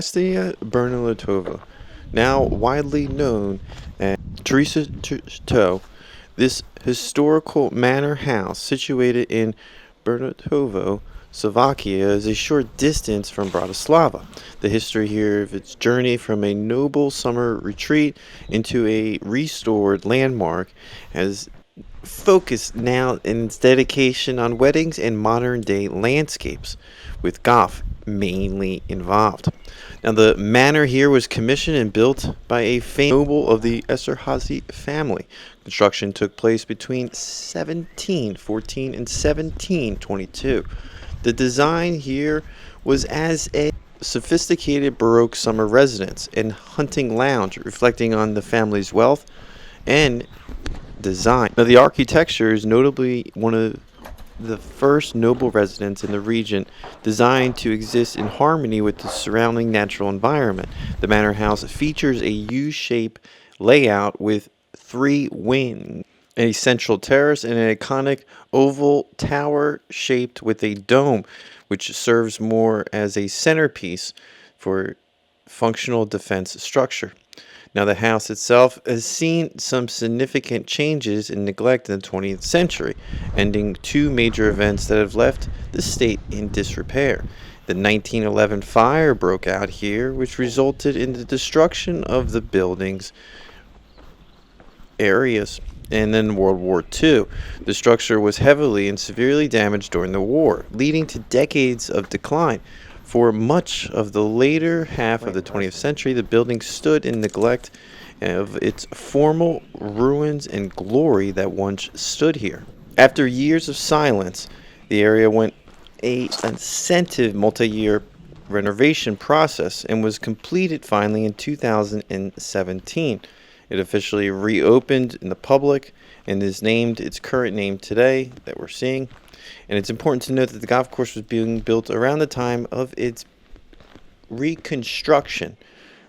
Bernolákovo, now widely known as Theresia Chateau. This historical manor house, situated in Bernolákovo, Slovakia, is a short distance from Bratislava. The history here of its journey from a noble summer retreat into a restored landmark has focused now in its dedication on weddings and modern day landscapes, with golf mainly involved. Now, the manor here was commissioned and built by a famous noble of the Esterházy family. Construction took place between 1714 and 1722. The design here was as a sophisticated Baroque summer residence and hunting lounge, reflecting on the family's wealth and design. Now, the architecture is notably one of the first noble residence in the region, designed to exist in harmony with the surrounding natural environment. The manor house features a U-shaped layout with three wings, a central terrace, and an iconic oval tower shaped with a dome, which serves more as a centerpiece for functional defense structure. Now, the house itself has seen some significant changes and neglect in the 20th century, ending two major events that have left the state in disrepair. The 1911 fire broke out here, which resulted in the destruction of the building's areas. And then World War II. The structure was heavily and severely damaged during the war, leading to decades of decline. For much of the later half of the 20th century, the building stood in neglect of its former ruins and glory that once stood here. After years of silence, the area went an extensive multi-year renovation process and was completed finally in 2017. It officially reopened in the public and is named its current name today that we're seeing. And it's important to note that the golf course was being built around the time of its reconstruction,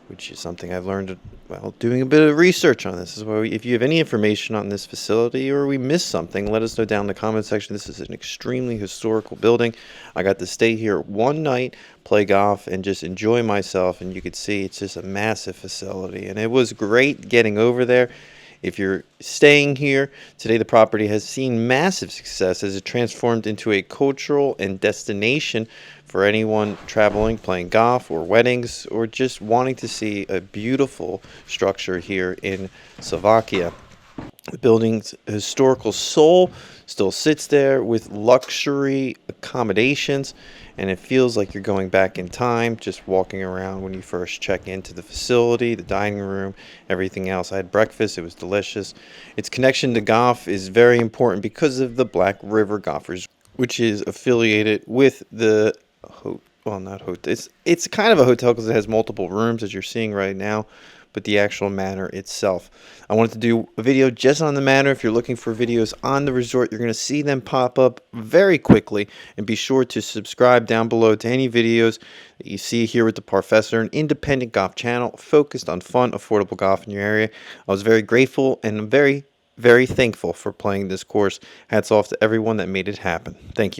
which is something I've learned while doing a bit of research on this. Is why if you have any information on this facility or we missed something, let us know down in the comment section. This is an extremely historical building. I got to stay here one night, play golf, and just enjoy myself. And you could see it's just a massive facility. And it was great getting over there. If you're staying here today, the property has seen massive success as it transformed into a cultural and destination for anyone traveling, playing golf, or weddings, or just wanting to see a beautiful structure here in Slovakia. The building's historical soul still sits there with luxury accommodations, and it feels like you're going back in time just walking around when you first check into the facility, the dining room, everything else. I had breakfast. It was delicious. Its connection to golf is very important because of the Black River Golfers, which is affiliated with the it's kind of a hotel because it has multiple rooms, as you're seeing right now, but the actual manor itself. I wanted to do a video just on the manor. If you're looking for videos on the resort, you're going to see them pop up very quickly. And be sure to subscribe down below to any videos that you see here with the Professor, an independent golf channel focused on fun, affordable golf in your area. I was very grateful and very, very thankful for playing this course. Hats off to everyone that made it happen. Thank you.